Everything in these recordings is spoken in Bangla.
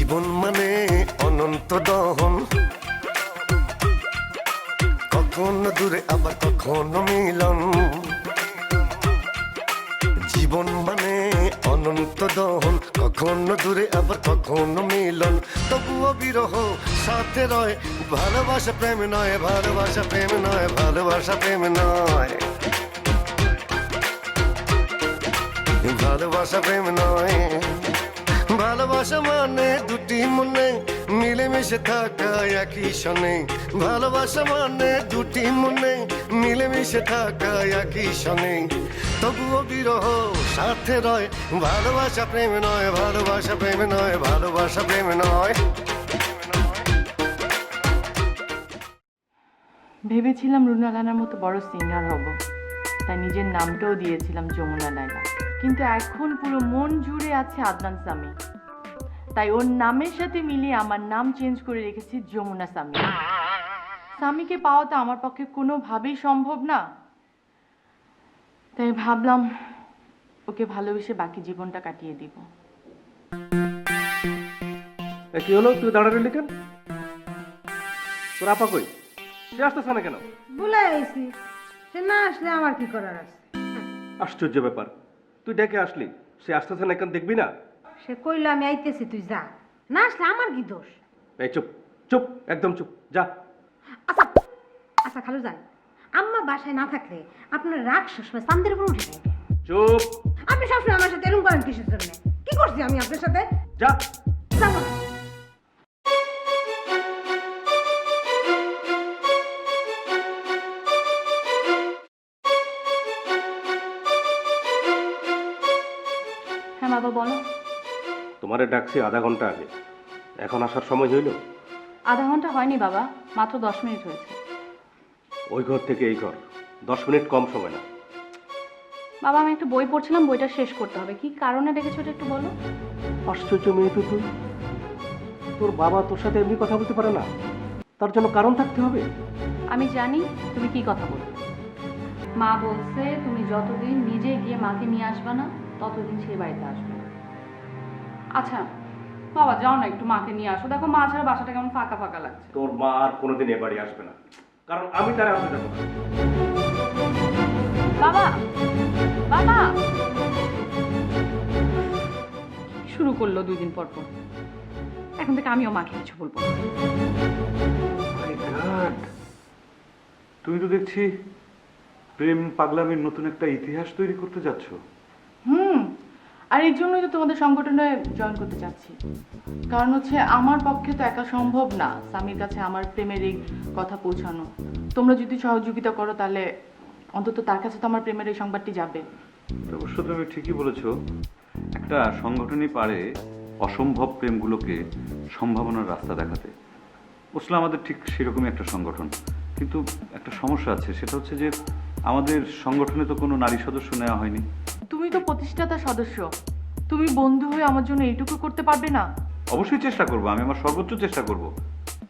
জীবন মানে অনন্ত দহন, কখনো দূরে আবার কখনো মিলন। জীবন মানে অনন্ত দহন, কখনো দূরে আবার কখনো মিলন। তবুও বিরহ সাথে রয়, ভালোবাসা প্রেম নয়, ভালোবাসা প্রেম নয়, ভালোবাসা প্রেম নয়, ভালোবাসা প্রেম নয়। ভালোবাসা মানে দুটি মনে মিলেমিশে থাকা একই সনে। ভালোবাসা মানে দুটি মনে মিলেমিশে থাকা একই সনে। তবুও বিরহ সাথে রয়, ভালোবাসা প্রেম নয়, ভালোবাসা প্রেম নয়, ভালোবাসা প্রেম নয়। ভেবেছিলাম রুনা লায়লার মতো বড় সিঙ্গার হব, তাই নিজের নামটাও দিয়েছিলাম যমুনা লায়লা। কিন্তু এখন পুরো মন জুড়ে আছে আদনান সামি, তাই ওর নামের সাথে মিলিয়ে আমার নাম চেঞ্জ করে রেখেছি যমুনা সামি। সামিকে পাওয়া তো আমার পক্ষে কোনোভাবেই সম্ভব না, তাই ভাবলাম ওকে ভালোবেসে বাকি জীবনটা কাটিয়ে দিব। কি হলো, তুই দাঁড়া রইলি কেন? তোর আপা কই? সে আসতেছে না কেন? বলে আইছি, সে না আসলে আমার কি করার আছে? আশ্চর্য ব্যাপার, তুই ডেকে আসলি, সে আসতেছে না কেন দেখবি না? সে কইলো আমি আইতেছি, তুই যা। না আসলে আমার কি দোষ? এই চুপ চুপ, একদম চুপ, যা। আচ্ছা আচ্ছা খালু যান, আম্মা বাসায় না থাকলে আপনার রাগ সবসময় চান্দের উপর উঠে যায়। চুপ। আপনি সবসময় আমার সাথে এরকম করেন কিসের জন্য? কি করছি আমি আপনার সাথে? যা। যাবো না। হ্যাঁ বাবা বলো। তোমারে ডাকছি আধা ঘন্টা আগে, এখন আসার সময় হইল? আধা ঘন্টা হয়নি বাবা, মাত্র 10 মিনিট হয়েছে। ওই ঘর থেকে এই ঘর 10 মিনিট কম সময় না। বাবা আমি একটা বই পড়ছিলাম, বইটা শেষ করতে হবে। কি কারণে ডেকেছো এটা একটু বলো। আশ্চর্য মেয়ে তো তুই, তোর বাবা তোর সাথে এমনি কথা বলতে পারে না, তার জন্য কারণ থাকতে হবে। আমি জানি তুমি কি কথা বলবে। মা বলছে তুমি যতদিন নিজে গিয়ে মাকে নিয়ে আসবে না ততদিন সে বাড়িতে আসবে না। আচ্ছা বাবা যাও না, একটু মাকে নিয়ে আসো। দেখো মা ছাড়া বাসাটা কেমন ফাঁকা ফাঁকা লাগছে। তোর মা আর কোনোদিন এ বাড়ি আসবে না, কারণ আমি তারা আসতে যাবো না। বাবা বাবা কি শুরু করলো 2 দিন পর পর। এখন থেকে আমিও মাকে কিছু বলবো না। My God! তুমি তো দেখছি প্রেম পাগলামির নতুন একটা ইতিহাস তৈরি করতে যাচ্ছ। আর এই জন্যই তো তোমাদের সংগঠনে জয়েন করতে চাচ্ছি। কারণ হচ্ছে আমার পক্ষে তো একা সম্ভব না স্বামীর কাছে আমার প্রেমের এই কথা পৌঁছানো। তোমরা যদি সহযোগিতা করো তাহলে অন্তত তার কাছে তো আমার প্রেমের এই সংবাদটি যাবে। অবশ্য তুমি ঠিকই বলেছো, একটা সংগঠনই পারে অসম্ভব প্রেমগুলোকে সম্ভাবনার রাস্তা দেখাতে। ওসলা আমাদের ঠিক সেরকমই একটা সংগঠন, কিন্তু একটা সমস্যা আছে, সেটা হচ্ছে যে আমাদের সংগঠনে তো কোনো নারী সদস্য নেওয়া হয়নি। তুমি তো প্রতিষ্ঠাতা সদস্য, তুমি বন্ধু হয়ে আমার জন্য এইটুকু করতে পারবে না? অবশ্যই চেষ্টা করব, আমি আমার সর্বোচ্চ চেষ্টা করব।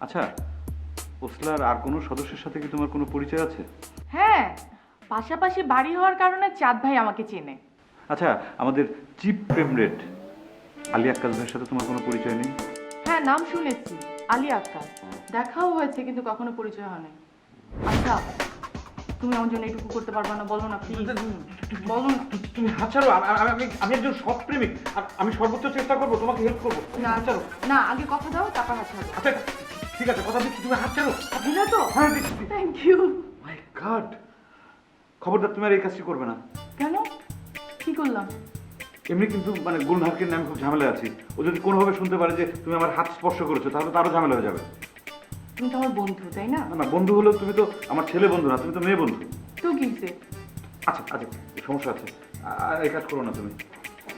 আচ্ছা, ওসলার আর কোনো সদস্যের সাথে কি তোমার কোনো পরিচয় আছে? হ্যাঁ, পাশাপাশি বাড়ি হওয়ার কারণে চাঁদ ভাই আমাকে চেনে। আচ্ছা, আমাদের চিফ ফেভারিট আলী আক্কাস ভাইয়ের সাথে তোমার কোনো পরিচয় নেই? হ্যাঁ নাম শুনেছি, আলী আক্কাস, দেখাও হয়েছে কিন্তু কখনো পরিচয় হয়নি। আচ্ছা তুমি আমার জন্য এইটুকু করতে পারবে না? বলো না প্লিজ, বলো না। তুমি হাত ছাড়ো, আমি একজন সৎ প্রেমিক, আমি সর্বোচ্চ চেষ্টা করবো, তোমাকে হেল্প করবো। না ছাড়ো না, আগে কথা দাও তারপর হাত ছাড়ো। আচ্ছা ঠিক আছে, কথা দিচ্ছি, তুমি হাত ছাড়ো। দিলে তো? হ্যাঁ দিচ্ছি। Thank you. My god! খবরদার তুমি আর এই কাজটি করবে না। কেন, কি করলাম? এমনি কিন্তু মানে গুলনারকে নিয়ে আমি খুব ঝামেলা আছি। ও যদি কোনোভাবে শুনতে পারে যে তুমি আমার হাত স্পর্শ করেছো, তাহলে তো আরো ঝামেলা হয়ে যাবে। তুমি তো আমার বন্ধু তাই না? না না, বন্ধু হলেও তুমি তো আমার ছেলে বন্ধু না, তুমি তো মেয়ে বন্ধু। তো কি হয়েছে? আচ্ছা আচ্ছা, সমস্যা আছে, আর এই কাজ করো না তুমি,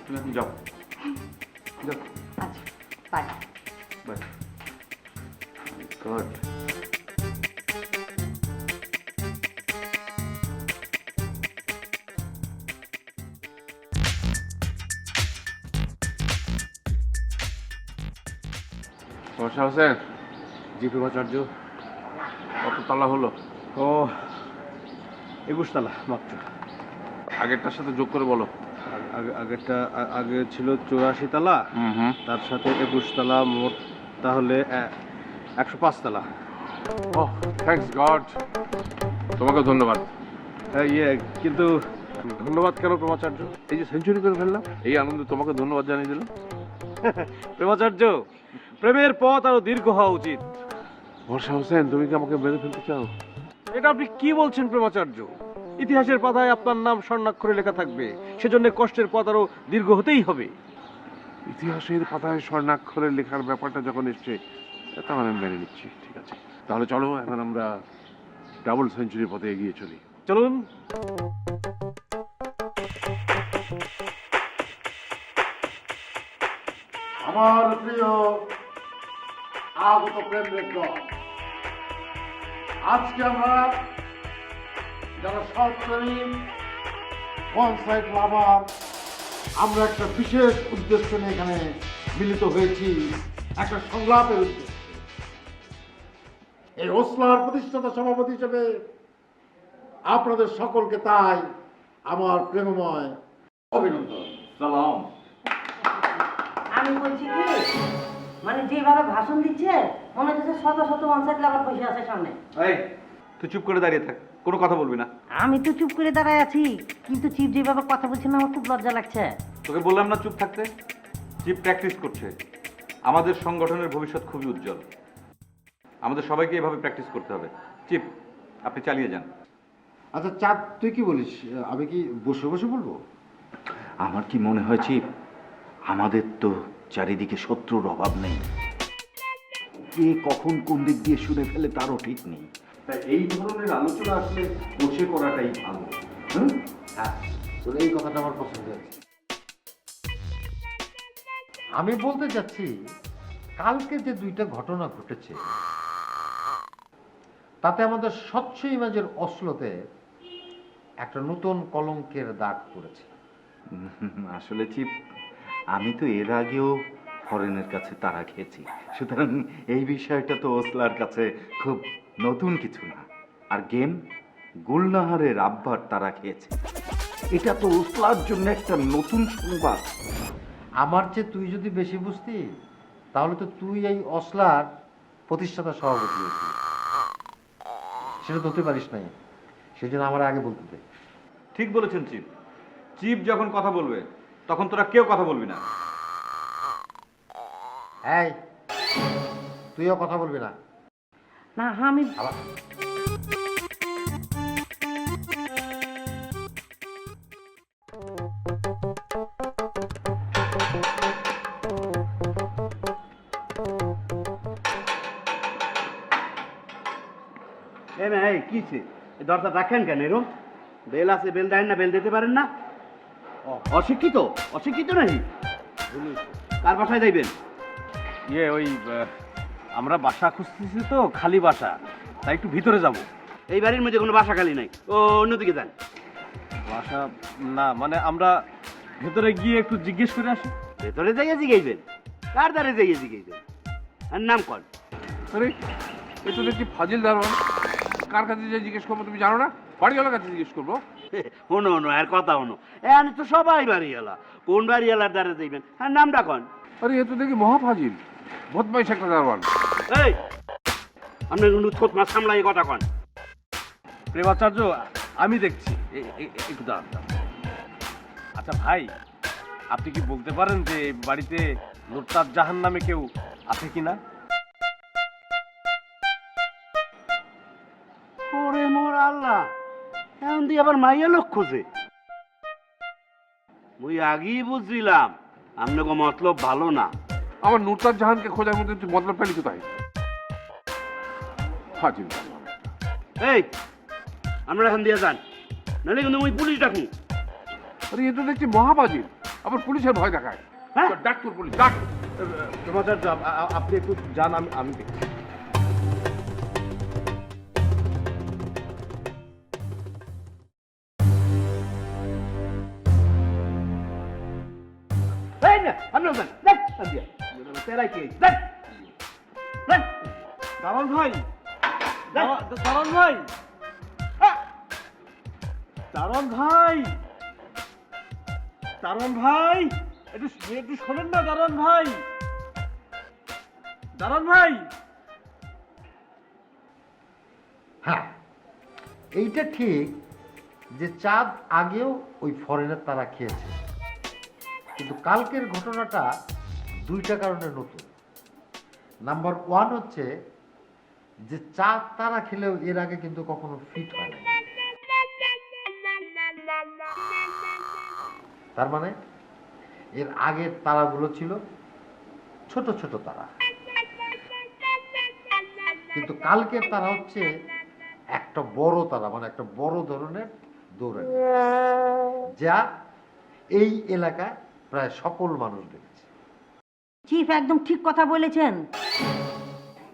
তুমি এখন যাও যাও। আচ্ছা bye. Bye. God! Barsha Hossain, জিপি উপাচার্য, কত তালা হলো? ও 21 তালা মাত্র। আগেরটার সাথে যোগ করে বলো। আগে ছিল 84 তালা, তার সাথে 21 তালা, মোট তাহলে 105 তালা। ওহ, থ্যাঙ্কস গড। তোমাকে ধন্যবাদ। কিন্তু ধন্যবাদ কেন প্রেমাচার্য? এই যে সেঞ্চুরি করে ফেললাম, এই আনন্দে তোমাকে ধন্যবাদ জানিয়ে দিলাম। প্রেমাচার্য, প্রেমের পথ আরো দীর্ঘ হওয়া উচিত। বর্ষা হোসেন, তুমি কি আমাকে মেরে ফেলতে চাও? এটা আপনি কি বলছেন প্রেমাচার্য? ইতিহাসের পাতায় আপনার নাম স্বর্ণাক্ষরে লেখা থাকবে, সেজন্য কষ্টের পথ আরো দীর্ঘ হতেই হবে। ইতিহাসের পাতায় স্বর্ণাক্ষরে লেখার ব্যাপারটা যখন এসছে, তখন আমি মেনে নিচ্ছি। ঠিক আছে, তাহলে চলো এখন আমরা ডাবল সেঞ্চুরির পথে এগিয়ে চলি। চলুন। আমার প্রিয় আগত প্রেমের দল, আজকে আমরা যারা সরকারি পঞ্চায়েত লাভার, আমরা একটা বিশেষ উদ্দেশ্য নিয়ে এখানে মিলিত হয়েছি, একটা সংলাপের উদ্দেশ্যে। এই ওসলার প্রতিষ্ঠাতা সভাপতি হিসেবে আপনাদের সকলকে তাই আমার প্রেমময় অভিনন্দন। সালাম। আমি বলছি কি, মানে যেভাবে ভাষণ দিচ্ছে মনে হচ্ছে শত শত পঞ্চায়েত লাগার পয়সা আছে সামনে। এই, তুই চুপ করে দাঁড়িয়ে থাক, কোনো কথা বলবি না। আমি তো চুপ করে দাঁড়ায় আছি, কিন্তু চিফ যেভাবে কথা বলছে না, আমার খুব লজ্জা লাগছে। তোকে বললাম না চুপ থাকতে? চিফ প্র্যাকটিস করছে। আমাদের সংগঠনের ভবিষ্যৎ খুবই উজ্জ্বল, আমাদের সবাইকে এভাবে প্র্যাকটিস করতে হবে। চিফ, আপনি চালিয়ে যান। আচ্ছা চাঁদ, তুই কি বলিস? আমি কি বসে বসে বলবো? আমার কি মনে হয় চিফ, আমাদের তো চারিদিকে শত্রুর অভাব নেই, কে কখন কোন দিক দিয়ে শুনে ফেলে তারও ঠিক নেই। তাই এই ধরনের আলোচনা আসলে বসে করাটাই ভালো। হ্যাঁ, তোর এই কথাটা আমার পছন্দ হয়েছে। আমি বলতে চাচ্ছি, কালকে যে দুইটা ঘটনা ঘটেছে তাতে আমাদের স্বচ্ছ ইমেজের অশ্লীলতে একটা নতুন কলঙ্কের দাগ পড়েছে। আসলে চিফ, আমি তো এর আগেও ফরেনের কাছে তাড়া খেয়েছি, সুতরাং এই বিষয়টা তো ওসলার কাছে খুব নতুন কিছু না। আর গেম গুলনাহারের আব্বার তাড়া খেয়েছে, এটা তো ওসলার জন্য একটা নতুন সংবাদ। আমার চেয়ে তুই যদি বেশি বুঝতি, তাহলে তো তুই এই অসলার প্রতিষ্ঠাতা সভাপতি হয়েছিস। সেটা তো হতে পারিস নাই, সেই জন্য আমার আগে বলতে দে। ঠিক বলেছেন চিফ। চিফ যখন কথা বলবে তখন তোরা কেউ কথা বলবি না। এই, তুইও কথা বলবি না। না হ্যাঁ, আমি আবার কিছে দরজা রাখেন কেন? এরম বেল আছে, বেল দেন না, বেল দিতে পারেন না? অশিক্ষিত অশিক্ষিত নাকি? কার বাসায় যাইবেন? ওই আমরা বাসা খুঁজতেছি তো, খালি বাসা, তাই একটু ভিতরে যাব। এই বাড়ির মধ্যে কোনো বাসা খালি নাই, ও অন্যদিকে যান। বাসা না, মানে আমরা ভেতরে গিয়ে একটু জিজ্ঞেস করে আসি। ভেতরে যাইয়া জিগাইবেন? কার দ্বারে যাইয়া জিগাইবেন? আর নাম কর। আরে, এ তো দেখছি ফাজিল দারোয়ান। কার কাছে যে জিজ্ঞেস করবো তুমি জানো না? বাড়িওয়ালার কাছে জিজ্ঞেস করবো। হনো হনো আর কথা হনো, এখন তো সবাই বাড়িওয়ালা, কোন বাড়িওয়ালার দ্বারে যাইবেন? হ্যাঁ, নামটা কন। আরে, এ তো দেখি মহা ফাজিল, বদমাইশ একটা দারোয়ান। এই, আপনার কিন্তু ছোট মাছ সামলাই কথা কন। প্রেমাচার্য, আমি দেখছি, একটু দাঁড়ান। আচ্ছা ভাই, আপনি কি বলতে পারেন যে বাড়িতে নুরতাজ জাহান নামে কেউ আছে কিনা? ওরে মোর আল্লাহ, এখন তুই আবার মাইয়া লোক খোঁজে? মুই আগেই বুঝছিলাম আপনাকে মতলব ভালো না। আমার নুরতাজ জাহানকে খোঁজার মধ্যে তুই মতলব পেলি কোথায়? ফাজিল দারোয়ান। এই, আমরা এখান দিয়ে যান, নাহলে কিন্তু মুই পুলিশ ডাকি। আরে, এ তো দেখছি মহা ফাজিল, আবার পুলিশের ভয় দেখায়। হ্যাঁ? ডাক তোর পুলিশ, ডাক। প্রেমাচার্য, আপনি একটু যান, আমি দেখছি। এই না, আপনিও যান, যান, যান দিয়া। তেরাই কে? যান, যান। দারোয়ান ভাই, যান। দারোয়ান ভাই, দারোয়ান ভাই, দারোয়ান ভাই, একটু একটু শোনেন না দারোয়ান ভাই। দারোয়ান ভাই, হ্যাঁ, এইটা ঠিক যে চাঁদ আগেও ওই ফরেনের তারা খেয়েছে, কিন্তু কালকের ঘটনাটা দুইটা কারণে নতুন। নাম্বার ওয়ান হচ্ছে যে চাঁদ তারা খেলেও এর আগে কিন্তু কখনো ফিট হয় না। তার মানে এর আগের তারাগুলো ছিল ছোট ছোট তারা, কিন্তু কালকের তারা হচ্ছে একটা বড় তারা, মানে একটা বড় ধরনের দৌড়ানি, যা এই এলাকায় প্রায় সকল মানুষ দেখেছে। চিফ একদম ঠিক কথা বলেছেন।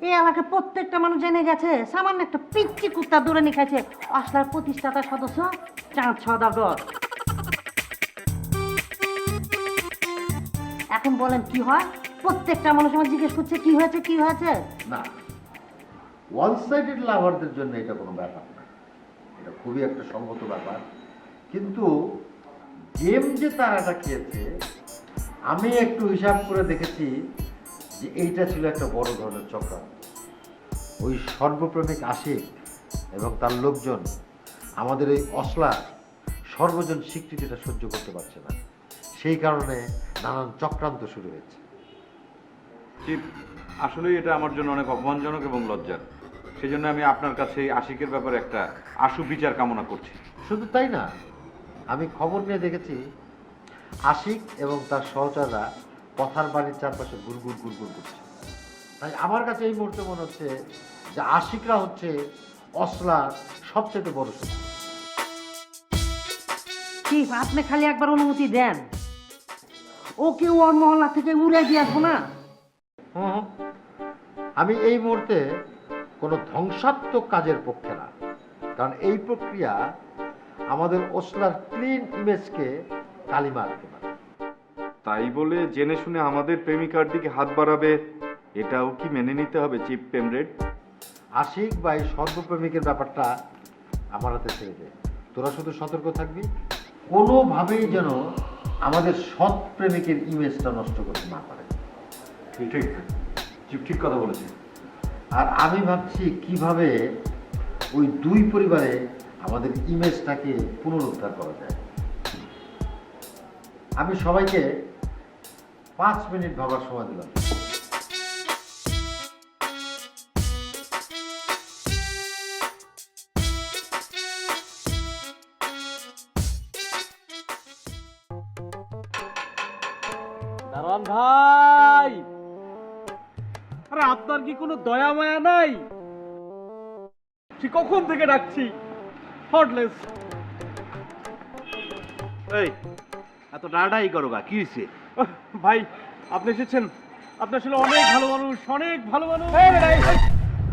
এই এলাকায় প্রত্যেকটা মানুষ জেনে গেছে সামান্য একটা পিচ্চি কুত্তা দৌড়ানি খাইছে অসলার প্রতিষ্ঠাতা সদস্য চাঁদ সওদাগর। এখন বলেন কি হয়? প্রত্যেকটা মানুষ আমার জিজ্ঞেস করছে কি হয়েছে কি হয়েছে। না, ওয়ান সাইডেড লাভারদের জন্য এটা কোনো ব্যাপার না, এটা খুবই একটা সঙ্গত ব্যাপার। কিন্তু গেম যে তারাটা খেয়েছে, আমি একটু হিসাব করে দেখেছি যে এইটা ছিল একটা বড় ধরনের চক্রান্ত। ওই সর্বপ্রেমিক আশিক এবং তার লোকজন আমাদের এই অসলা সর্বজন স্বীকৃতিটা সহ্য করতে পারছে না, সেই কারণে নানান চক্রান্ত শুরু হয়েছে। চিফ, আসলেই এটা আমার জন্য অনেক অপমানজনক এবং লজ্জার। সেই জন্য আমি আপনার কাছে এই আশিকের ব্যাপারে একটা আশু বিচার কামনা করছি। শুধু তাই না, আমি খবর নিয়ে দেখেছি আশিক এবং তার সহচররা পথার বাড়ির চারপাশে গুড়গুড় গুড়গুড় করছে। তাই আমার কাছে এই মুহূর্তে মনে হচ্ছে যে আশিকরা হচ্ছে অসলার সবচেয়ে বড় শত্রু। চিফ আপনি খালি একবার অনুমতি দেন, ওকে ওর মহল্লা থেকে উড়ে দিয়ে আসবো না। আমি এই মুহূর্তে কোনো ধ্বংসাত্মক কাজের পক্ষে না, কারণ এই প্রক্রিয়া আমাদের ওসলার ক্লিন ইমেজকে কালিমা রাখতে পারে। তাই বলে জেনে শুনে আমাদের প্রেমিকার দিকে হাত বাড়াবে, এটাও কি মেনে নিতে হবে চিফ পেমরেড? আশিক বা এই সর্বপ্রেমিকের ব্যাপারটা আমার হাতে ছেড়ে দে। তোরা শুধু সতর্ক থাকবি, কোনোভাবেই যেন আমাদের সৎ প্রেমিকের ইমেজটা নষ্ট করতে না পারে। ঠিক চিফ, ঠিক কথা বলেছেন। আর আমি ভাবছি কিভাবে ওই দুই পরিবারে আমাদের ইমেজটাকে পুনরুদ্ধার করা যায়। আমি সবাইকে 5 মিনিট ভাবার সময় দিলাম। দারোয়ান ভাই, আরে আপনার কি কোনো দয়া মায়া নাই? ঠিক কখন থেকে ডাকছি, হটলেস। এই এত ডাড়াই করো গা, কি হয়েছে? ভাই আপনি এসেছেন, আপনি আসলে অনেক ভালো মানুষ, অনেক ভালো মানুষ।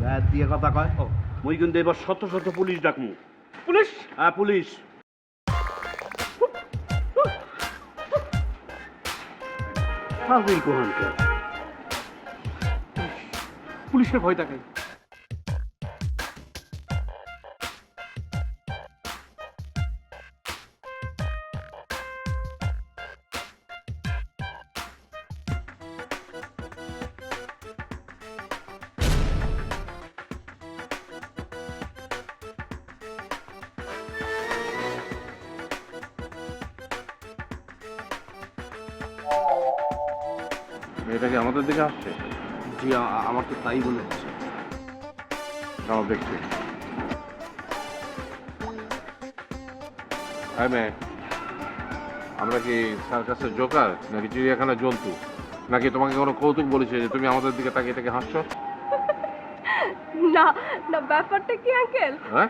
গায়ে দিয়ে কথা কয়, মুই কিন্তু এবার শত শত পুলিশ ডাকমু। পুলিশ? হ্যাঁ পুলিশ। পুলিশের ভয় দেখাই। মেয়েটা কি আমাদের দিকে আসছে? জি, আমার তো তাই মনে হচ্ছে। দাঁড়াও দেখছি। হ্যাঁ মেয়ে, আমরা কি সার্কাসের জোকার নাকি চিড়িয়াখানার জন্তু? নাকি তোমাকে কোনো কৌতুক বলেছে যে তুমি আমাদের দিকে তাকিয়ে তাকিয়ে হাসছো? না না, ব্যাপারটা কি আঙ্কেল? হ্যাঁ,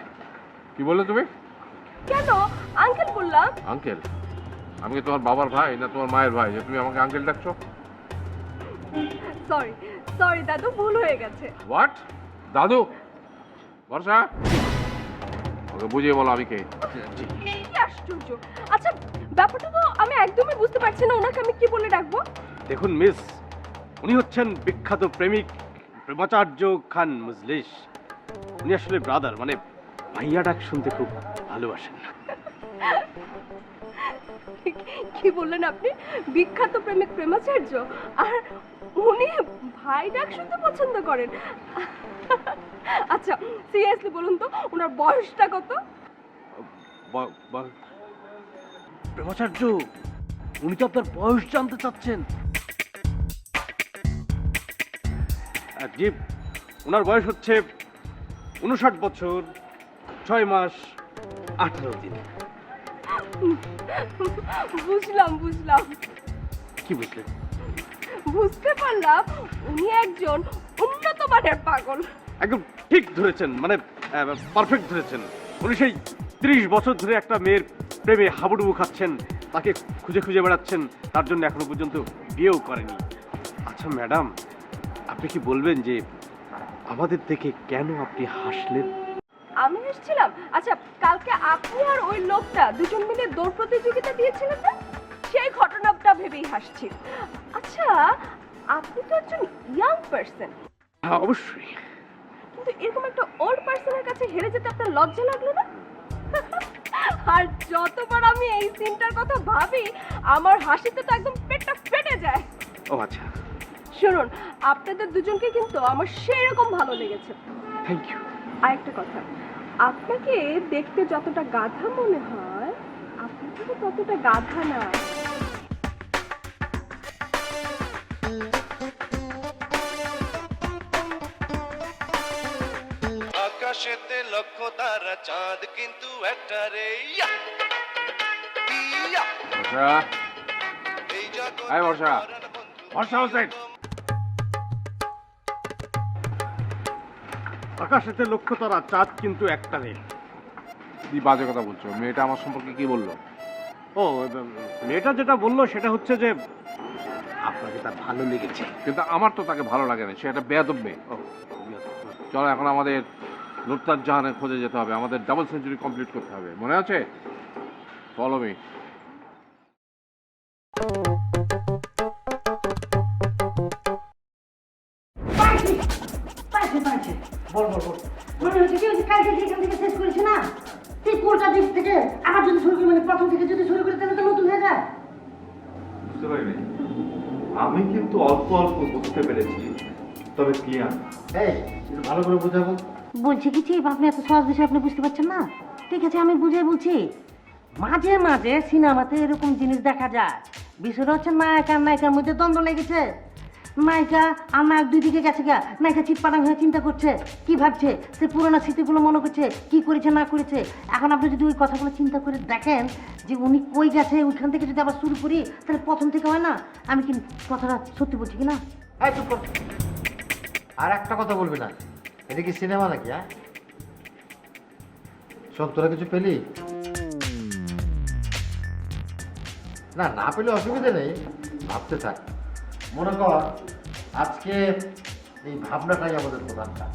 কি বললে তুমি? কেন আঙ্কেল বললাম? আঙ্কেল? আমি কি তোমার বাবার ভাই না তোমার মায়ের ভাই যে তুমি আমাকে আঙ্কেল ডাকছো? সরি সরি দাদু, ভুল হয়ে গেছে। হোয়াট? দাদু? বর্ষা, ওকে বুঝিয়ে বলো আমি কে। কি আশ্চর্য! আচ্ছা, ব্যাপারটা তো আমি একদমই বুঝতে পারছি না, ওনাকে আমি কি বলে ডাকবো? দেখুন মিস, উনি হচ্ছেন বিখ্যাত প্রেমিক প্রেমাচার্য খান মজলিস। উনি আসলে ব্রাদার, মানে ভাইয়া ডাক শুনতে খুব ভালোবাসেন। কি বললেন আপনি? বিখ্যাত প্রেমিক প্রেমাচার্য, আর উনি ভাই ডাক শুনতে পছন্দ করেন? আচ্ছা সিরিয়াসলি বলুন তো, ওনার বয়সটা কত? প্রেমাচার্য, উনি তো আপনার বয়স জানতে চাচ্ছেন? জি, ওনার বয়স হচ্ছে 59 বছর 6 মাস 18 দিন। বুঝলাম। কি বুঝলেন? বুঝতে পারলাম উনি একজন উন্নত মানের পাগল। একদম ঠিক ধরেছেন, মানে পারফেক্ট ধরেছেন। উনি সেই 30 বছর ধরে একটা মেয়ের প্রেমে হাবুডুবু খাচ্ছেন, তাকে খুঁজে খুঁজে বেড়াচ্ছেন, তার জন্য এখনো পর্যন্ত বিয়েও করেনি। আচ্ছা ম্যাডাম, আপনি কি বলবেন যে আমাদের দেখে কেন আপনি হাসলেন? আমি হাসছিলাম? আচ্ছা, কালকে আপনি আর ওই লোকটা দুজন মিলে দৌড় প্রতিযোগিতা দিয়েছিলেন না, সেই ঘটনাটা ভেবেই হাসছি। আচ্ছা, আপনি তো একজন ইয়াং পারসন। হ্যাঁ অবশ্যই। কিন্তু এরকম একটা ওল্ড পারসনের কাছে হেরে যেতে আপনার লজ্জা লাগলো না? আর যতবার আমি এই সিনটার কথা ভাবি, আমার হাসিতে তো একদম পেটটা ফেটে যায়। ও আচ্ছা, শুনুন, আপনাদের দুজনকে কিন্তু আমার সেই রকম ভালো লেগেছে। Thank you. আরেকটা কথা, আপনাকে দেখতে যতটা গাধা মনে হয়, আপনি কিন্তু ততটা গাধা না। আকাশেতে লক্ষ তারা, চাঁদ কিন্তু একটা রে। বর্ষা, বর্ষা হোসেন, আকাশেতে লক্ষ্য তারা, চাঁদ কিন্তু একটা নেই। কি বাজে কথা বলছো? মেয়েটা আমার সম্পর্কে কি বললো? ও, মেয়েটা যেটা বললো সেটা হচ্ছে যে আপনাকে তার ভালো লেগেছে। কিন্তু আমার তো তাকে ভালো লাগে না, সে একটা বেয়াদব মেয়ে। চলো এখন আমাদের নুরতাজ জাহানের খোঁজে যেতে হবে, আমাদের ডাবল সেঞ্চুরি কমপ্লিট করতে হবে, মনে আছে? Follow me. মনে হচ্ছে কি ওই যে কালকে যেখান থেকে শেষ করেছি না, সেই কোলটা দিক থেকে আবার যদি শুরু করি, মানে প্রথম থেকে যদি শুরু করি, তাহলে তো নতুন হয়ে যায়। বুঝতে পারিনি, আমি কিন্তু অল্প অল্প বুঝতে পেরেছি, তবে ক্লিয়ার। এই একটু ভালো করে বুঝাবো। বলছি কি চিপ, আপনি এত সহজ বিষয় আপনি বুঝতে পারছেন না? ঠিক আছে, আমি বুঝে বলছি। মাঝে মাঝে সিনেমাতে এরকম জিনিস দেখা যায়। বিষয়টা হচ্ছে নায়ক আর নায়িকার মধ্যে দ্বন্দ্ব লেগেছে, নায়িকা আর নায়ক দুই দিকে গেছে গা, নায়িকা চিৎপাটাং হয়ে চিন্তা করছে, কি ভাবছে, সে পুরোনো স্মৃতিগুলো মনে করছে, কি করেছে না করেছে। এখন আপনি যদি ওই কথাগুলো চিন্তা করে দেখেন যে উনি কই গেছে, ওইখান থেকে যদি আবার শুরু করি, তাহলে প্রথম থেকে হয় না? আমি কি কথাটা সত্যি বলছি কি না? এই চুপ কর। আর একটা কথা বলবি না, এটা কি সিনেমা নাকি? হ্যাঁ শোন, তোরা কিছু পেলি না? না পেলে অসুবিধা নেই, ভাবতে থাক। মনে কর আজকে এই ভাবনাটাই আমাদের প্রধান কাজ।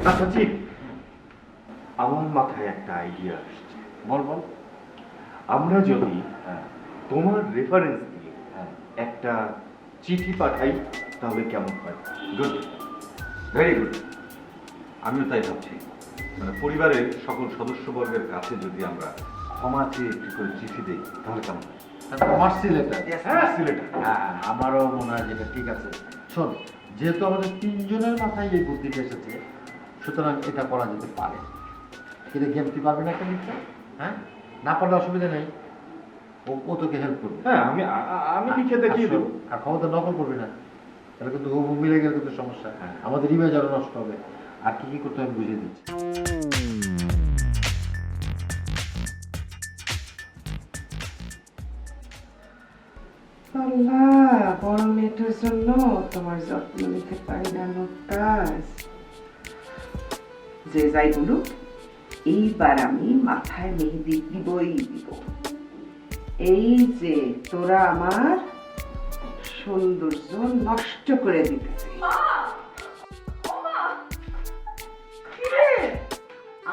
আচ্ছা চিপ, আমার মাথায় একটা আইডিয়া আসছে। বল বল। আমরা যদি তোমার রেফারেন্স দিয়ে একটা চিঠি পাঠাই, তাহলে কেমন হয়? Good, very good. আমিও তাই ভাবছি, মানে পরিবারের সকল সদস্যবর্গের কাছে যদি আমরা ক্ষমা চেয়ে একটি করে চিঠি দিই, তাহলে কেমন হয়? Mercy letter. Mercy letter. হ্যাঁ, আমারও মনে হয় যেটা ঠিক আছে। শোন, যেহেতু আমাদের তিনজনের মাথায় এই বুদ্ধিটা এসেছে, সুতরাং এটা করা যেতে পারে। কিন্তু গেম তুই পারবি না একটা লিখতে? হ্যাঁ, না পারলে অসুবিধা নেই, ও তোকে হেল্প করবে। হ্যাঁ, আমি লিখে দেখিয়ে দেবো। আর ক্ষমতা নকল করবি না, তাহলে কিন্তু ও মিলে গেলে কিন্তু সমস্যা। আমাদের ইমেজ আরো নষ্ট হবে। আর কি কি করতে আমি বুঝিয়ে দিচ্ছি। আল্লাহ, বড় মেয়েটার জন্য তোমার যত্ন নিতে পারি না নুরতাজ। যে যাই বলুক, এইবার আমি মাথায় মেহেদি দিবই দিব। এই যে তোরা আমার সৌন্দর্য নষ্ট করে দিতেছে।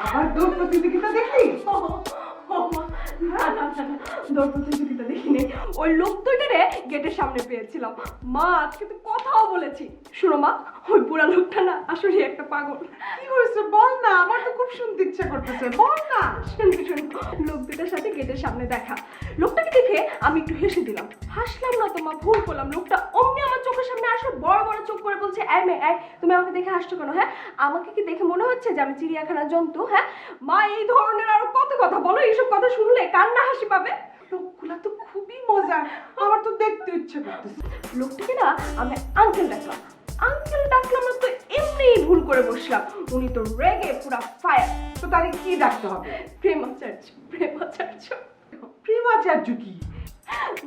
আবার দৌড় প্রতিযোগিতা দেখলি? দৌড় প্রতিযোগিতা দেখিনি, ওই লোক দুইটারে গেটের সামনে পেয়েছিলাম। মা আজকে তো কথাও বলেছি। শোনো মা, ওই বুড়া লোকটা না আসলে একটা পাগল। কি হয়েছে বল না, আমার তো খুব শুনতে ইচ্ছা করতেছে, বল না। শুনতে লোক দুটার সাথে গেটের সামনে দেখা। লোকটাকে দেখে আমি একটু হেসে দিলাম। হাসলাম না তো মা, ভুল করলাম। লোকটা অমনি আমার চোখের সামনে আসলে বড় বড় চোখ করে বলছে, এই মেয়ে, এই তুমি আমাকে দেখে হাসছো কেন? হ্যাঁ, আমাকে কি দেখে মনে হচ্ছে যে আমি চিড়িয়াখানার জন্তু? হ্যাঁ মা, এই ধরনের আরো কত কথা বলো, এইসব কথা শুনলে কান্না হাসি পাবে। লোকগুলা তো খুবই মজা, আমার তো দেখতে ইচ্ছে করতেছে। লোকটাকে না আমি আঙ্কেল ডাকলাম। আঙ্কেল ডাকলাম না তো এমনি ভুল করে বসলাম। উনি তো রেগে পুরা ফায়ার। তো তারে কি ডাকতে হবে? প্রেমাচার্য। প্রেমাচার্য প্রেমাচার্য কি?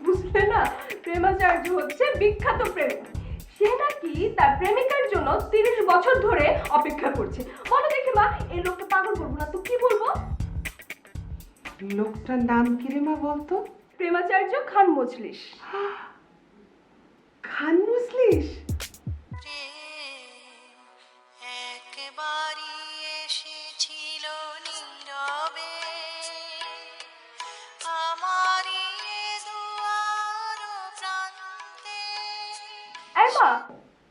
বুঝলে না, প্রেমাচার্য হচ্ছে বিখ্যাত প্রেমিক। সে নাকি তার প্রেমিকার জন্য 30 বছর ধরে অপেক্ষা করছে। বলো দেখি মা, এই লোকটা পাগল বলবো না তো কি বলবো? লোকটার নাম কি রে মা বলতো? প্রেমাচার্য খান মজলিস। খান মজলিস? একবারই এসেছিল নীরবে আমারই দুয়ার প্রান্তে। এই মা,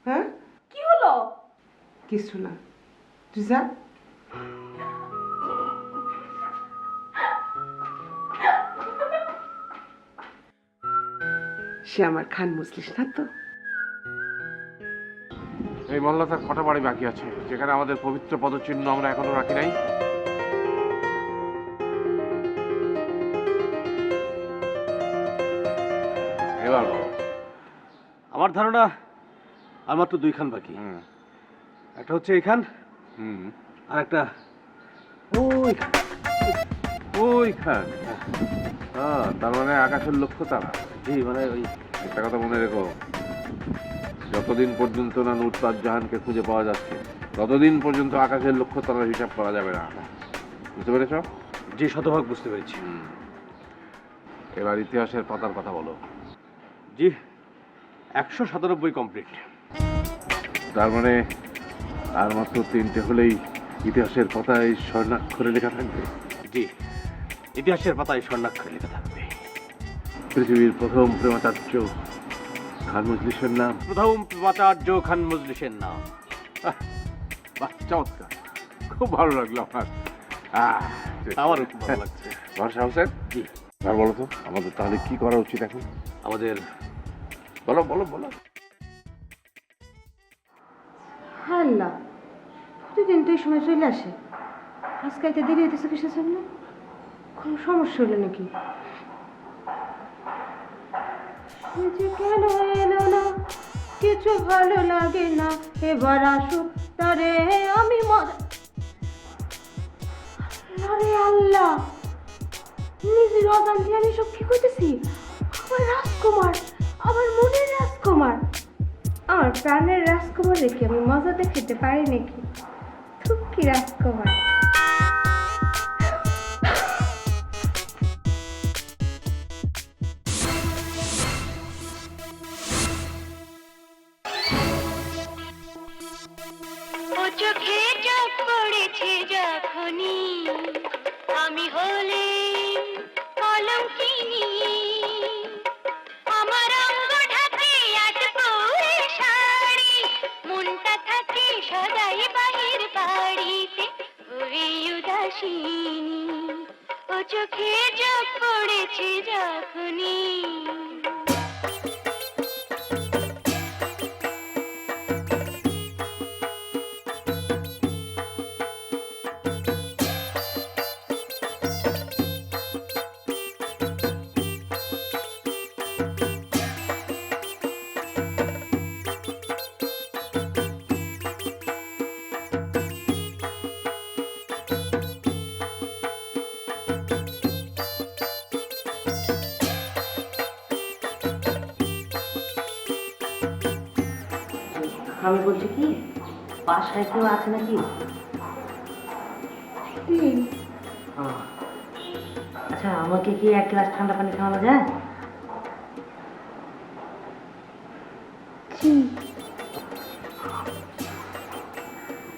হ্যাঁ, কি হলো? কিছু না, তুই যা। সে আমার খান মজলিস না তো? এই মহল্লাটার কটা বাড়ি বাকি আছে যেখানে আমাদের পবিত্র পদচিহ্ন আমরা এখনো রাখি নাই? এবার বলো। আমার ধারণা আর মাত্র 2 খান বাকি। একটা হচ্ছে এইখান, আর একটা ওইখান। তার মানে আকাশের লক্ষ্য তারা। জি, মানে ওই একটা কথা মনে রেখো, যতদিন পর্যন্ত না নুরতাজ জাহানকে খুঁজে পাওয়া যাচ্ছে ততদিন পর্যন্ত আকাশের লক্ষ্য তারার হিসাব করা যাবে না। বুঝতে পেরেছ? জি, শতভাগ বুঝতে পেরেছি। এবার ইতিহাসের পাতার কথা বলো। জি, 197 কমপ্লিট। তার মানে আর মাত্র 3টে হলেই ইতিহাসের পাতায় স্বর্ণাক্ষরে লেখা থাকবে। জি, ইতিহাসের পাতায় স্বর্ণাক্ষরে লেখা থাকবে পৃথিবীর প্রথম প্রেমাচার্য খান মজলিসের নাম। প্রথম প্রেমাচার্য খান মজলিসের নাম। বাহ, চমৎকার, খুব ভালো লাগলো আমার। আমারও খুব ভালো লাগছে। ভরসা হোসেন, জি, আর বলো তো আমাদের তাহলে কি করা উচিত এখন? আমাদের বলো বলো বলো। আল্লাহ, প্রতিদিন তো এই সময় চলে আসে, আজকাল তো দেরি হইতেছে কিসের জন্য? কোনো সমস্যা হলো নাকি? কেন এলো না, কিছু ভালো লাগে না, এবার আসুক তারে আমি আরে আল্লাহ, নিজের অজান্তে আমি সব কি করতেছি? আমার রাজকুমার, আমার মনের রাজকুমার, আমার প্রাণের রাজকুমার রেখে আমি মজাতে খেতে পারি নাকি? খুব কি রাজকুমার। ও চোখে চোখ পড়েছে যখনই আমি হলে কলঙ্কিনী আমার অঙ্গ ঢাকে আটপৌরে শাড়ি মনটা থাকে সদাই বাহির বাড়িতে ওই উদাসিনী ও চোখে চোখ পড়েছে যখনই আমি বলছি কি, বাসায় কেউ আছে নাকি? আচ্ছা, আমাকে কি 1 গ্লাস ঠান্ডা পানি খাওয়ানো যায়?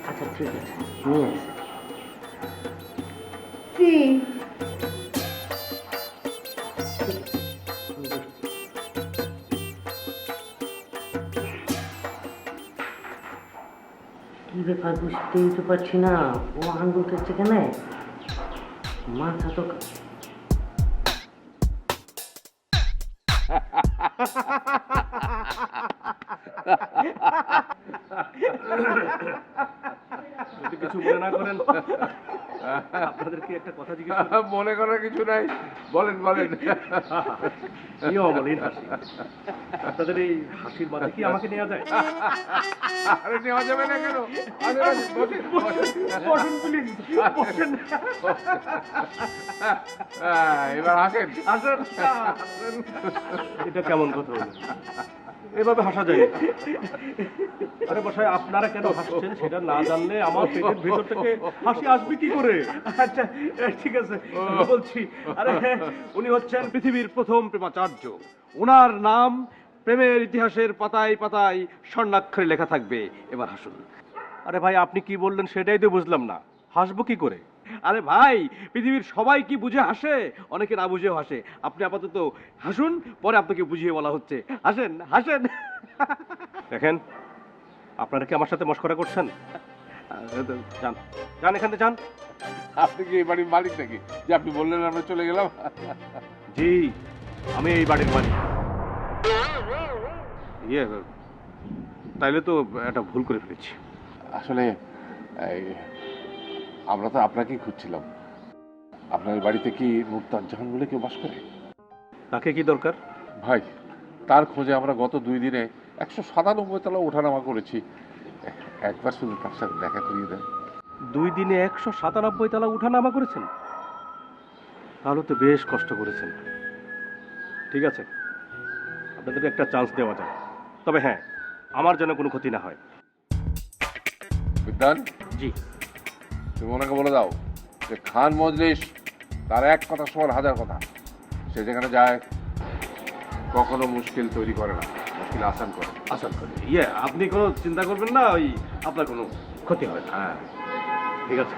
আচ্ছা ঠিক আছে, নিয়ে আসি। ব্যাপার বুঝতেই তো পারছি না, ও আঙ্গুল কাটছে কেন? মাথা তো যদি কিছু মনে না করেন, আপনাদেরকে একটা কথা জিজ্ঞেস মনে করার কিছু নাই, বলেন বলেন। অমলিন হাসি। আপনাদের এই হাসির মাঝে কি আমাকে নেওয়া যায়? আরে নেওয়া যাবে না কেন? আরে বসেন, বসুন প্লিজ, বসেন। এবার আসেন। আসেন। এটা কেমন কথা হলো? এভাবে হাসা যায় না। আরে বসাই, আপনারা কেন হাসছেন সেটা না জানলে আমার পেটের ভেতর থেকে হাসি আসবে কি করে? আচ্ছা ঠিক আছে, বলছি। আরে উনি হচ্ছেন পৃথিবীর প্রথম প্রেমাচার্য। ওনার নাম প্রেমের ইতিহাসের পাতায় পাতায় স্বর্ণাক্ষরে লেখা থাকবে। এবার হাসুন। আরে ভাই, আপনি কি বললেন সেটাই তো বুঝলাম না। হাসবো কি করে? আরে ভাই, পৃথিবীর সবাই কি বুঝে হাসে? অনেকে না বুঝেও হাসে। আপনি আপাতত হাসুন, পরে আপনাকে বুঝিয়ে বলা হচ্ছে। হাসেন হাসেন। দেখেন, আপনারা কি আমার সাথে মশকরা করছেন? যান যান, এখান থেকে যান। আপনি কি এই বাড়ির মালিক নাকি যে আপনি বললেন আমরা চলে গেলাম? জি, আমি এই বাড়ির মালিক। ইয়ে, তাইলে তো একটা ভুল করে ফেলেছি। আসলে আমরা তো আপনাকেই খুঁজছিলাম। আপনার বাড়িতে কি মুক্তার জাহান বলে কেউ বাস করে? তাকে কি দরকার? ভাই, তার খোঁজে আমরা গত 2 দিনে 197 তলা ওঠানামা করেছি। একবার শুধু তার সাথে দেখা করিয়ে দেন। 2 দিনে 197 তলা উঠানামা করেছেন? তাহলে তো বেশ কষ্ট করেছেন। ঠিক আছে, আপনাদেরকে একটা চান্স দেওয়া যায়। তবে হ্যাঁ, আমার যেন কোনো ক্ষতি না হয়। বিদ্যান, জি। তুমি ওনাকে বলে দাও যে খান মজলিস তার এক কথা সমান 1000 কথা। সে যেখানে যায় কখনো মুশকিল তৈরি করে না, মুশকিল আসান করে। আসান করে। ইয়ে, আপনি কোনো চিন্তা করবেন না, ওই আপনার কোনো ক্ষতি হবে না। হ্যাঁ, ঠিক আছে।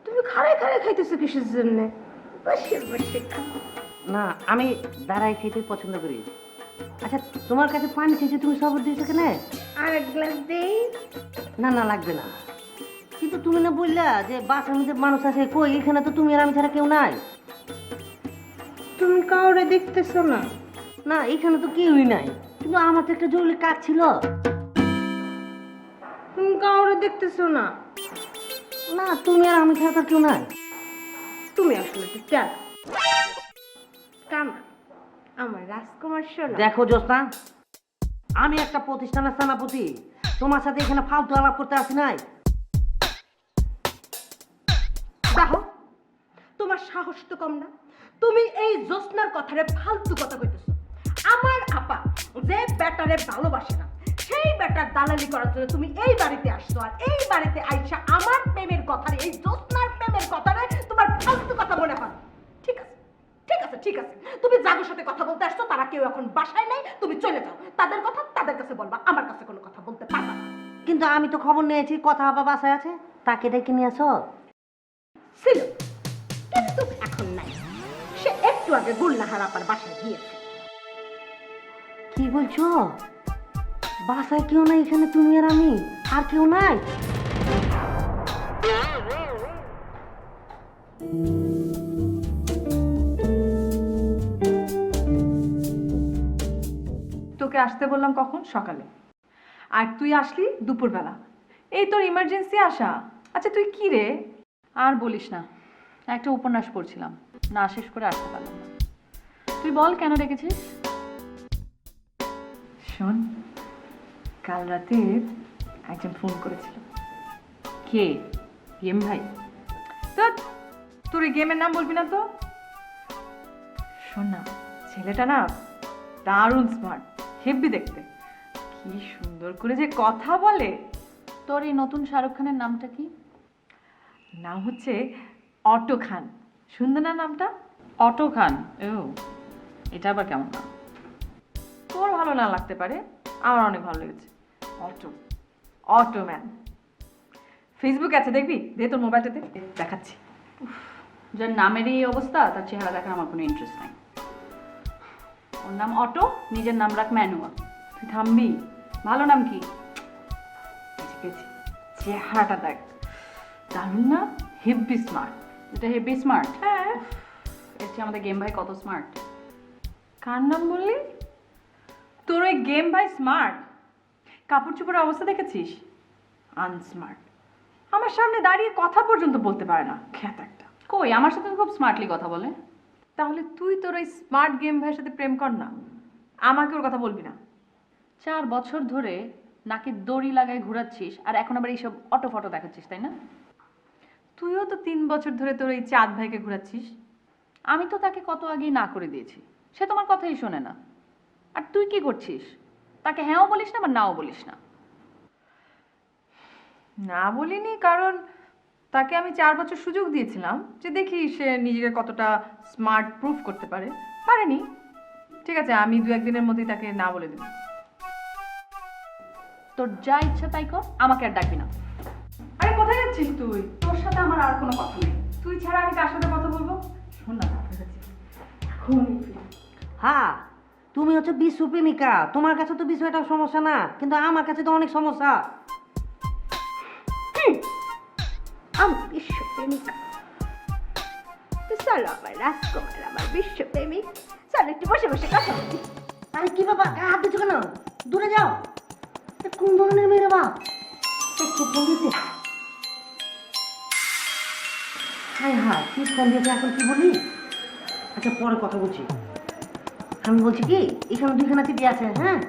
তুমি খাড়ায় খাড়ায় খাইতেছো কিসের জন্য? বসে বসে খাও। না, আমি দাঁড়াই খেতে পছন্দ করি। আচ্ছা, তোমার কাছে পানি চেয়েছে, তুমি শরবত দিয়েছো কেন? আর এক গ্লাস দেই? না না, লাগবে না। কিন্তু তুমি না বললা যে বাসার মধ্যে মানুষ আছে, কই এখানে তো তুমি আর আমি ছাড়া কেউ নাই। তুমি কাউরে দেখতেছো না? না, এখানে তো কেউই নাই, কিন্তু আমার তো একটা জরুরি কাজ ছিল। তুমি কাউরে দেখতেছো না? না, তুমি আর আমি ছাড়া তো কেউ নাই। তুমি আসলে একটু চাল কানা, আমার রাজকুমার সোনা। দেখো জ্যোৎস্না, আমি একটা প্রতিষ্ঠানের সেনাপতি, তোমার সাথে এখানে ফালতু আলাপ করতে আসি নাই। দেখো, তোমার সাহস তো কম না। তুমি এই জ্যোৎস্নার কথারে ফালতু কথা কইতেছো। আমার আপা যে ব্যাটারে ভালোবাসে না, সেই ব্যাটার দালালি করার জন্য তুমি এই বাড়িতে আসছো। আর এই বাড়িতে আইসা আমার প্রেমের কথারে, এই জ্যোৎস্নার প্রেমের কথারে তোমার ফালতু কথা মনে হয়। ঠিক আছে ঠিক আছে ঠিক আছে, তুমি যাদের সাথে কথা বলতে আসছো তারা কেউ এখন বাসায় নাই, তুমি চলে যাও। তাদের কথা তাদের কাছে বলবা, আমার কাছে কোনো কথা বলতে পারবা না। কিন্তু আমি তো খবর নিয়েছি কথা বাবা বাসায় আছে, তাকে ডেকে নিয়ে আসো। ছিল, কিন্তু এখন নাই। সে একটু আগে গুলনাহার আপার বাসায় গিয়েছে। কি বলছো? বাসায় কেউ নাই, এখানে তুমি আর আমি, আর কেউ নাই? তোকে আসতে বললাম কখন? সকালে। আর তুই আসলি দুপুরবেলা। এই তোর ইমার্জেন্সি আসা। আচ্ছা তুই কি রে? আর বলিস না, একটা উপন্যাস পড়ছিলাম, না শেষ করে আসতে পারলাম না। তুই বল কেন ডেকেছিস? শোন, কাল রাতে একজন ফোন করেছিল। কে? গেম ভাই? তো তোর এই গেমের নাম বলবি না তো। শোন না, ছেলেটা না দারুণ স্মার্ট, হেব্বি দেখতে, কি সুন্দর করে যে কথা বলে। তোর এই নতুন শাহরুখ খানের নামটা কি? নাম হচ্ছে অটো খান। সুন্দর না নামটা? অটো খান। ও, এটা আবার কেমন নাম? তোর ভালো না লাগতে পারে, আমার অনেক ভালো লেগেছে। Auto, Ottoman. ফেসবুক আছে, দেখবি? দে তোর মোবাইলটাতে, দেখাচ্ছি। যার নামের এই অবস্থা তার চেহারা দেখার আমার কোনো ইন্টারেস্ট নাই। ওর নাম অটো, নিজের নাম রাখ ম্যানুয়াল। তুই থামবি? ভালো নাম কি? চেহারাটা দেখ, দারুণ না? হেব্বি স্মার্ট। এটা হেভি স্মার্ট। হ্যাঁ। এর চেয়ে আমাদের গেম ভাই কত স্মার্ট। কার নাম বললি? তোর ওই গেম ভাই স্মার্ট? কাপড় চোপড়ের অবস্থা দেখেছিস? আনস্মার্ট। আমার সামনে দাঁড়িয়ে কথা পর্যন্ত বলতে পারে না, খ্যাত একটা। কই, আমার সাথে তো খুব স্মার্টলি কথা বলে। তাহলে তুই তোর ওই স্মার্ট গেম ভাইয়ের সাথে প্রেম কর না, আমাকে ওর কথা বলবি না। 4 বছর ধরে নাকে দড়ি লাগায় ঘোরাচ্ছিস, আর এখন আবার এইসব অটো ফটো দেখাচ্ছিস, তাই না? তুইও তো 3 বছর ধরে তোর এই চাঁদ ভাইকে ঘোরাচ্ছিস। আমি তো তাকে কত আগেই না করে দিয়েছি, সে তোমার কথাই শোনে না। আর তুই কি করছিস? তাকে হ্যাঁও বলিস না, আবার নাও বলিস না। না বলিনি, কারণ তাকে আমি 4 বছর সুযোগ দিয়েছিলাম যে দেখি সে নিজেকে কতটা স্মার্ট প্রুফ করতে পারে। পারেনি, ঠিক আছে, আমি 2-1 দিনের মধ্যেই তাকে না বলে দেব। তোর যা ইচ্ছা তাই কর, আমাকে আর ডাকবি না। আরে কোথায় যাচ্ছিস তুই? তোর সাথে আমার আর কোনো কথা নেই। তুই ছাড়া আমি কার সাথে কথা বলবো? শোন না, কোথায় যাচ্ছিস? এখনই ফিরে। হ্যাঁ, তুমি হচ্ছে বিশ্ব প্রেমিকা, তোমার কাছে তো বিষয়টা সমস্যা না, কিন্তু আমার কাছে তো অনেক সমস্যা। আমি বিশ্বপ্রেমিকা। তো চলো আমার রাজকুমার, আমার বিশ্বপ্রেমিক, চলো একটু বসে বসে কথা বলি। আরে কি বাবা, গায়ে হাত দিচ্ছ কেন? দূরে যাও। এ কোন ধরনের মেয়ে রে বাপ? চোখ বন্ধ দিয়েছে। হায় হায়, কি ফোন দিয়েছে, এখন কি বলি? আচ্ছা, পরে কথা বলছি। আমি বলছি কি, এখানে 2খানা চিঠি আছে। হ্যাঁ,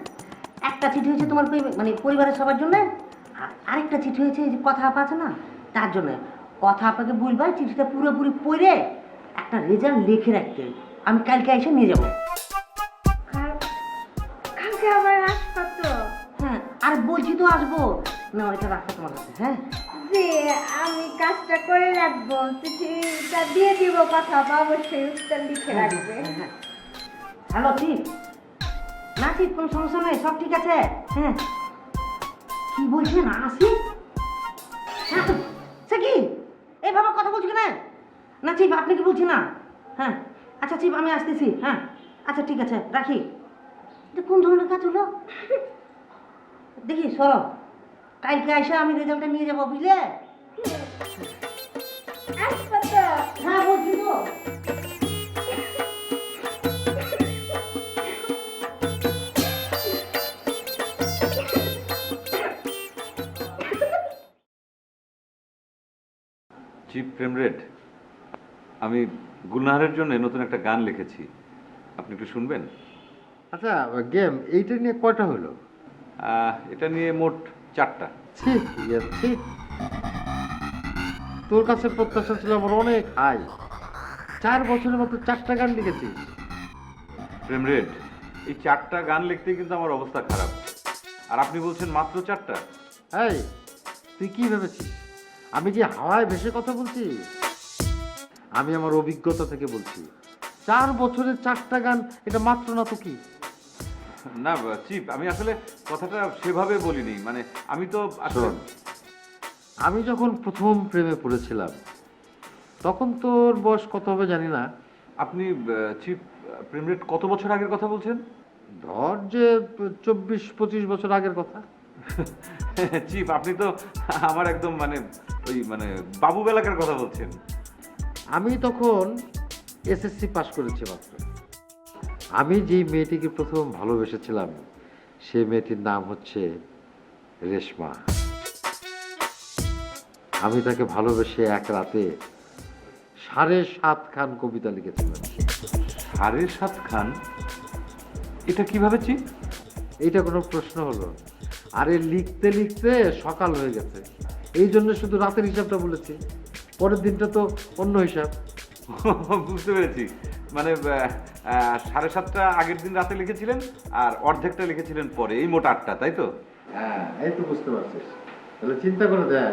একটা চিঠি হয়েছে তোমার মানে পরিবারের সবার জন্য, আর আরেকটা চিঠি হয়েছে এই যে কথা আপা আছে না, তার জন্য। কথা আপাকে বলবা চিঠিটা পুরোপুরি পড়ে একটা রেজাল্ট লিখে রাখতে, আমি কালকে এসে নিয়ে যাবো। কালকে আবার আসবা তো? হ্যাঁ, আর বলছি তো আসবো না, এটা রাখো তোমার কাছে। হ্যাঁ, যে আমি কাজটা করে রাখবো, চিঠিটা দিয়ে দিব, কথা অবশ্যই উত্তর লিখে রাখবে। হ্যালো, ঠিক না? ঠিক, কোনো সমস্যা নেই, সব ঠিক আছে। হ্যাঁ, কি বলছেন? আসি? হ্যাঁ, সে কি এইভাবে কথা বলছি কেন? না চিফ, আপনি কি বলছেন না? হ্যাঁ, আচ্ছা চিফ, আমি আসতেছি। হ্যাঁ, আচ্ছা ঠিক আছে, রাখি। এটা কোন ধরনের কাজ হলো? দেখি সরব, কালকে এসে আমি রেজাল্টটা নিয়ে যাবো, বুঝলে? আসবা তো? হ্যাঁ, বলছি তো। চিফ প্রেমরেড, আমি গুলনাহারের জন্য নতুন একটা গান লিখেছি, আপনি একটু শুনবেন? আচ্ছা, গেম এইটা নিয়ে কয়টা হলো? এটা নিয়ে মোট 4টা। ঠিক আছে, তোর কাছে প্রত্যাশা ছিল আমার অনেক হাই। 4 বছরের মতো 4টা গান লিখেছিস? প্রেমরেড, এই 4টা গান লিখতে কিন্তু আমার অবস্থা খারাপ, আর আপনি বলছেন মাত্র 4টা। এই, তুই কি ভেবেছিস আমি কি হাওয়ায় ভেসে কথা বলছি? আমি আমার অভিজ্ঞতা থেকে বলছি, 4 বছরের 4টা গান, এটা মাত্র না তো কি? না চিফ, আমি আসলে কথাটা সেভাবে বলিনি, মানে আমি তো আসলে আমি যখন প্রথম প্রেমে পড়েছিলাম তখন তোর বয়স কত হবে জানি না। আপনি চিফ প্রেমরেড কত বছর আগের কথা বলছেন? ধর যে 24-25 বছর আগের কথা। চিফ, আপনি তো আমার একদম মানে ওই মানে বাবু বেলাকার কথা বলছেন। আমি তখন এসএসসি পাশ করেছি মাত্র। আমি যেই মেয়েটিকে প্রথম ভালোবেসেছিলাম সেই মেয়েটির নাম হচ্ছে রেশমা। আমি তাকে ভালোবেসে এক রাতে 7.5 খান কবিতা লিখেছিলাম। 7.5 খান? এটা কিভাবে চিফ? এইটা কোনো প্রশ্ন হলো? আরে লিখতে লিখতে সকাল হয়ে গেছে, এই জন্য শুধু রাতের হিসাবটা বলেছি, পরের দিনটা তো অন্য হিসাব। বুঝতে পেরেছি, মানে 7.5টা আগের দিন রাতে লিখেছিলেন আর অর্ধেকটা লিখেছিলেন পরে, এই মোট 8টা, তাই তো? হ্যাঁ, এই তো বুঝতে পারছিস। তাহলে চিন্তা করে দেখ,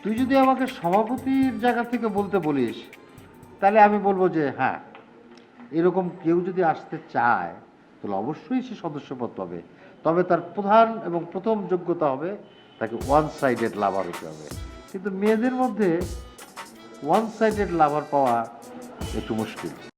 তুই যদি আমাকে সভাপতির জায়গা থেকে বলতে বলিস তাহলে আমি বলবো যে হ্যাঁ, এরকম কেউ যদি আসতে চায় তাহলে অবশ্যই সে সদস্যপদ পাবে, তবে তার প্রধান এবং প্রথম যোগ্যতা হবে তাকে ওয়ান সাইডেড লাভার হতে হবে। কিন্তু মেয়েদের মধ্যে ওয়ান সাইডেড লাভার পাওয়া একটু মুশকিল।